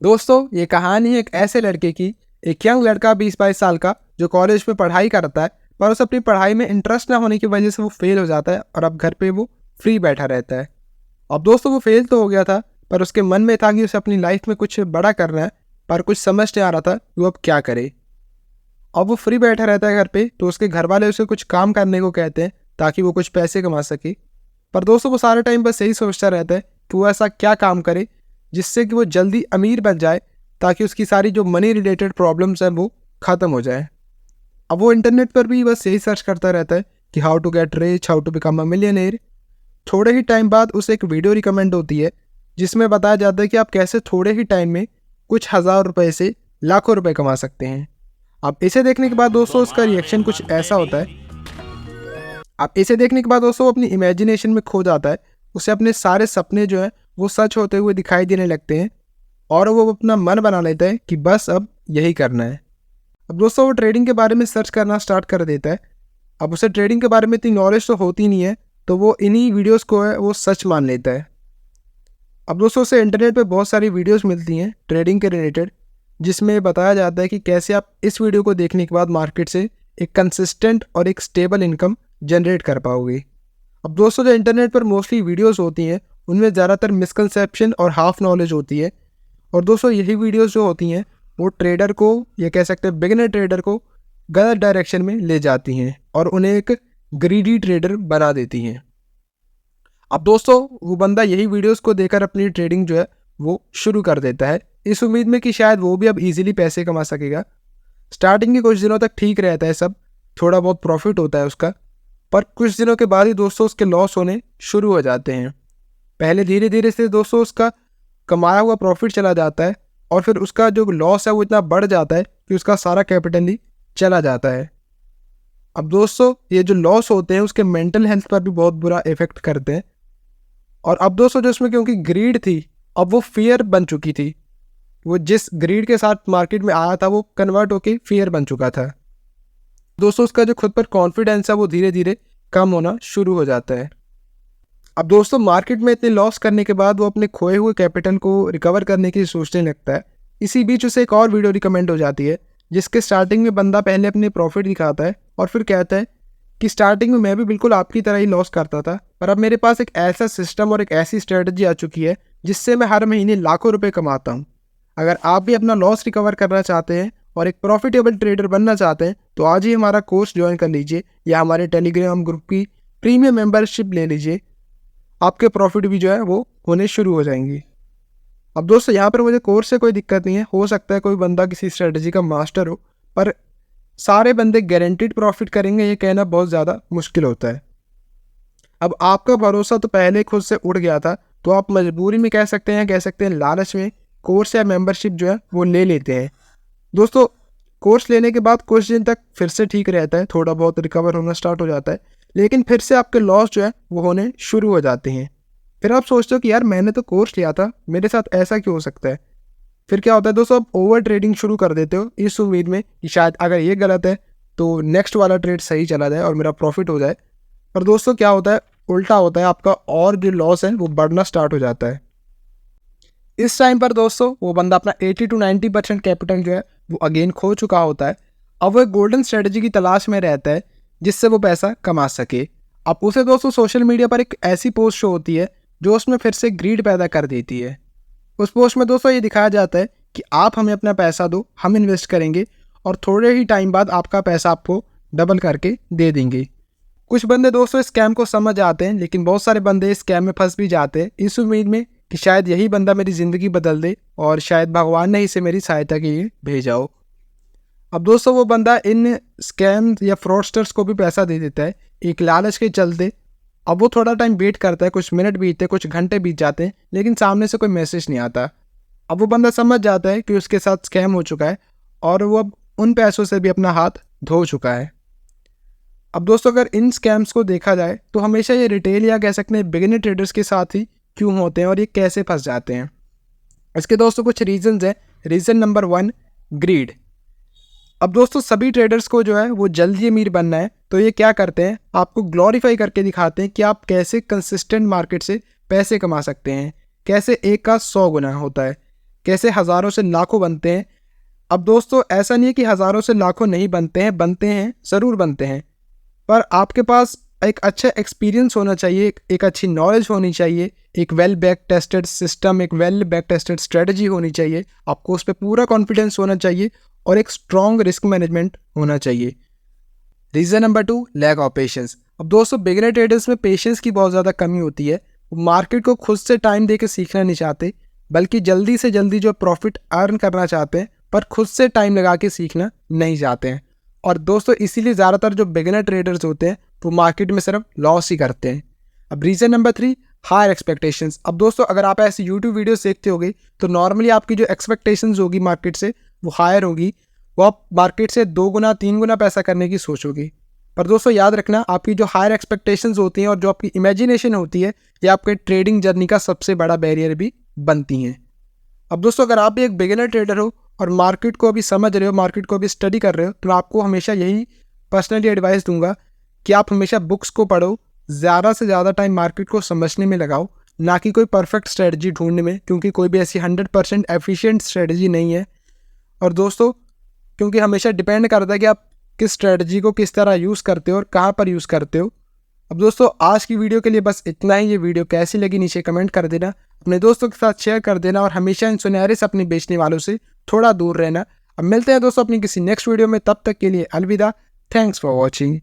दोस्तों ये कहानी है एक ऐसे लड़के की। एक यंग लड़का 20-22 साल का जो कॉलेज में पढ़ाई करता है, पर उसे अपनी पढ़ाई में इंटरेस्ट ना होने की वजह से वो फेल हो जाता है और अब घर पे वो फ्री बैठा रहता है। अब दोस्तों वो फेल तो हो गया था, पर उसके मन में था कि उसे अपनी लाइफ में कुछ बड़ा करना है, पर कुछ समझ नहीं आ रहा था कि वो अब क्या करे। अब वो फ्री बैठा रहता है घर पे, तो उसके घर वाले उसे कुछ काम करने को कहते हैं ताकि वो कुछ पैसे कमा सके। पर दोस्तों वो सारे टाइम बस यही सोचता रहता है कि वो ऐसा क्या काम करे जिससे कि वो जल्दी अमीर बन जाए, ताकि उसकी सारी जो मनी रिलेटेड प्रॉब्लम्स हैं वो ख़त्म हो जाए। अब वो इंटरनेट पर भी बस यही सर्च करता रहता है कि how to get rich, how to become a millionaire. थोड़े ही टाइम बाद उसे एक वीडियो रिकमेंड होती है जिसमें बताया जाता है कि आप कैसे थोड़े ही टाइम में कुछ हज़ार रुपए से लाखों रुपए कमा सकते हैं। अब इसे देखने के बाद दोस्तों उसका रिएक्शन कुछ ऐसा होता है। अब इसे देखने के बाद दोस्तों वो अपनी इमेजिनेशन में खो जाता है। उसे अपने सारे सपने जो हैं वो सच होते हुए दिखाई देने लगते हैं और वो अपना मन बना लेता है कि बस अब यही करना है। अब दोस्तों वो ट्रेडिंग के बारे में सर्च करना स्टार्ट कर देता है। अब उसे ट्रेडिंग के बारे में इतनी नॉलेज तो होती नहीं है, तो वो इन्हीं वीडियोस को है वो सच मान लेता है। अब दोस्तों उसे इंटरनेट पे बहुत सारी वीडियोस मिलती हैं ट्रेडिंग के रिलेटेड, जिसमें बताया जाता है कि कैसे आप इस वीडियो को देखने के बाद मार्केट से एक कंसिस्टेंट और एक स्टेबल इनकम जनरेट कर पाओगे। अब दोस्तों जो इंटरनेट पर मोस्टली वीडियोस होती हैं उनमें ज़्यादातर मिसकंसेप्शन और हाफ नॉलेज होती है, और दोस्तों यही वीडियोस जो होती हैं वो ट्रेडर को, या कह सकते हैं बिगिनर ट्रेडर को, गलत डायरेक्शन में ले जाती हैं और उन्हें एक ग्रीडी ट्रेडर बना देती हैं। अब दोस्तों वो बंदा यही वीडियोस को देखकर अपनी ट्रेडिंग जो है वो शुरू कर देता है, इस उम्मीद में कि शायद वो भी अब इजीली पैसे कमा सकेगा। स्टार्टिंग के कुछ दिनों तक ठीक रहता है सब, थोड़ा बहुत प्रॉफिट होता है उसका, पर कुछ दिनों के बाद ही दोस्तों उसके लॉस होने शुरू हो जाते हैं। पहले धीरे धीरे से दोस्तों उसका कमाया हुआ प्रॉफिट चला जाता है, और फिर उसका जो लॉस है वो इतना बढ़ जाता है कि उसका सारा कैपिटल ही चला जाता है। अब दोस्तों ये जो लॉस होते हैं उसके मेंटल हेल्थ पर भी बहुत बुरा इफेक्ट करते हैं। और अब दोस्तों जो उसमें क्योंकि ग्रीड थी, अब वो फियर बन चुकी थी। वो जिस ग्रीड के साथ मार्केट में आया था वो कन्वर्ट होके फियर बन चुका था। दोस्तों उसका जो खुद पर कॉन्फिडेंस है वो धीरे धीरे कम होना शुरू हो जाता है। अब दोस्तों मार्केट में इतने लॉस करने के बाद वो अपने खोए हुए कैपिटल को रिकवर करने की सोचने लगता है। इसी बीच उसे एक और वीडियो रिकमेंड हो जाती है जिसके स्टार्टिंग में बंदा पहले अपने प्रॉफिट दिखाता है और फिर कहता है कि स्टार्टिंग में मैं भी बिल्कुल आपकी तरह ही लॉस करता था, पर अब मेरे पास एक ऐसा सिस्टम और एक ऐसी स्ट्रेटजी आ चुकी है जिससे मैं हर महीने लाखों रुपए कमाता हूँ। अगर आप भी अपना लॉस रिकवर करना चाहते हैं और एक प्रॉफिटेबल ट्रेडर बनना चाहते हैं तो आज ही हमारा कोर्स ज्वाइन कर लीजिए या हमारे टेलीग्राम ग्रुप की प्रीमियम मेंबरशिप ले लीजिए। आपके प्रॉफिट भी जो है वो होने शुरू हो जाएंगी। अब दोस्तों यहाँ पर मुझे कोर्स से कोई दिक्कत नहीं है, हो सकता है कोई बंदा किसी स्ट्रेटजी का मास्टर हो, पर सारे बंदे गारंटीड प्रॉफिट करेंगे ये कहना बहुत ज़्यादा मुश्किल होता है। अब आपका भरोसा तो पहले खुद से उड़ गया था, तो आप मजबूरी में कह सकते हैं लालच में कोर्स या मेंबरशिप जो है वो ले लेते हैं। दोस्तों कोर्स लेने के बाद कुछ दिन तक फिर से ठीक रहता है, थोड़ा बहुत रिकवर होना स्टार्ट हो जाता है, लेकिन फिर से आपके लॉस जो है वो होने शुरू हो जाते हैं। फिर आप सोचते हो कि यार मैंने तो कोर्स लिया था, मेरे साथ ऐसा क्यों हो सकता है। फिर क्या होता है दोस्तों, आप ओवर ट्रेडिंग शुरू कर देते हो इस उम्मीद में कि शायद अगर ये गलत है तो नेक्स्ट वाला ट्रेड सही चला जाए और मेरा प्रॉफिट हो जाए। पर दोस्तों क्या होता है, उल्टा होता है, आपका और जो लॉस है वो बढ़ना स्टार्ट हो जाता है। इस टाइम पर दोस्तों वो बंदा अपना 80 to 90% कैपिटल जो है वो अगेन खो चुका होता है। अब वो एक गोल्डन स्ट्रेटजी की तलाश में रहता है जिससे वो पैसा कमा सके। अब उसे दोस्तों सोशल मीडिया पर एक ऐसी पोस्ट शो होती है जो उसमें फिर से ग्रीड पैदा कर देती है। उस पोस्ट में दोस्तों ये दिखाया जाता है कि आप हमें अपना पैसा दो, हम इन्वेस्ट करेंगे और थोड़े ही टाइम बाद आपका पैसा आपको डबल करके दे देंगे। कुछ बंदे दोस्तों स्कैम को समझ आते हैं, लेकिन बहुत सारे बंदे स्कैम में फंस भी जाते हैं इस उम्मीद में कि शायद यही बंदा मेरी ज़िंदगी बदल दे और शायद भगवान ने इसे मेरी सहायता के लिए भेजा हो। अब दोस्तों वो बंदा इन स्कैम या फ्रॉडस्टर्स को भी पैसा दे देता है एक लालच के चलते। अब वो थोड़ा टाइम वेट करता है, कुछ मिनट बीतते, कुछ घंटे बीत जाते हैं, लेकिन सामने से कोई मैसेज नहीं आता। अब वो बंदा समझ जाता है कि उसके साथ स्कैम हो चुका है और वो अब उन पैसों से भी अपना हाथ धो चुका है। अब दोस्तों अगर इन स्कैम्स को देखा जाए तो हमेशा ये रिटेल या कह सकते हैं बिगिनर ट्रेडर्स के साथ ही क्यों होते हैं और ये कैसे फंस जाते हैं। इसके दोस्तों कुछ रीजंस हैं। Reason number 1, greed. अब दोस्तों सभी ट्रेडर्स को जो है वो जल्दी अमीर बनना है, तो ये क्या करते हैं, आपको ग्लोरीफाई करके दिखाते हैं कि आप कैसे कंसिस्टेंट मार्केट से पैसे कमा सकते हैं, कैसे एक का 100 गुना होता है, कैसे हज़ारों से लाखों बनते हैं। अब दोस्तों ऐसा नहीं है कि हज़ारों से लाखों नहीं बनते हैं ज़रूर बनते हैं, पर आपके पास एक अच्छा एक्सपीरियंस होना चाहिए, एक अच्छी नॉलेज होनी चाहिए, एक वेल बैक टेस्टेड सिस्टम, एक वेल बैक टेस्टेड स्ट्रेटजी होनी चाहिए, आपको उस पर पूरा कॉन्फिडेंस होना चाहिए और एक स्ट्रॉन्ग रिस्क मैनेजमेंट होना चाहिए। Reason number 2, lack of patience. अब दोस्तों बिगिनर ट्रेडर्स में पेशेंस की बहुत ज़्यादा कमी होती है। वो मार्केट को खुद से टाइम दे के सीखना नहीं चाहते, बल्कि जल्दी से जल्दी जो प्रॉफिट अर्न करना चाहते हैं, पर खुद से टाइम लगा के सीखना नहीं चाहते हैं। और दोस्तों इसीलिए ज़्यादातर जो बिगिनर ट्रेडर्स होते हैं वो मार्केट में सिर्फ लॉस ही करते हैं। अब रीज़न नंबर 3, हायर एक्सपेक्टेशंस। अब दोस्तों अगर आप ऐसी यूट्यूब वीडियोस देखते होगे तो नॉर्मली आपकी जो एक्सपेक्टेशंस होगी मार्केट से वो हायर होगी, वो आप मार्केट से 2 गुना 3 गुना पैसा करने की सोचोगे। पर दोस्तों याद रखना, आपकी जो हायर एक्सपेक्टेशंस होती हैं और जो आपकी इमेजिनेशन होती है, ये आपके ट्रेडिंग जर्नी का सबसे बड़ा बैरियर भी बनती हैं। अब दोस्तों अगर आप भी एक बिगिनर ट्रेडर हो और मार्केट को अभी समझ रहे हो, मार्केट को अभी स्टडी कर रहे हो, तो मैं आपको हमेशा यही पर्सनली एडवाइस दूंगा कि आप हमेशा बुक्स को पढ़ो, ज़्यादा से ज़्यादा टाइम मार्केट को समझने में लगाओ, ना कि कोई परफेक्ट स्ट्रेटजी ढूंढने में, क्योंकि कोई भी ऐसी 100% एफिशिएंट स्ट्रेटजी नहीं है। और दोस्तों क्योंकि हमेशा डिपेंड करता है कि आप किस स्ट्रेटजी को किस तरह यूज़ करते हो और कहाँ पर यूज़ करते हो। अब दोस्तों आज की वीडियो के लिए बस इतना ही। ये वीडियो कैसी लगी नीचे कमेंट कर देना, अपने दोस्तों के साथ शेयर कर देना और हमेशा इन सुनहरे सपने बेचने वालों से थोड़ा दूर रहना। अब मिलते हैं दोस्तों अपनी किसी नेक्स्ट वीडियो में, तब तक के लिए अलविदा। Thanks for watching.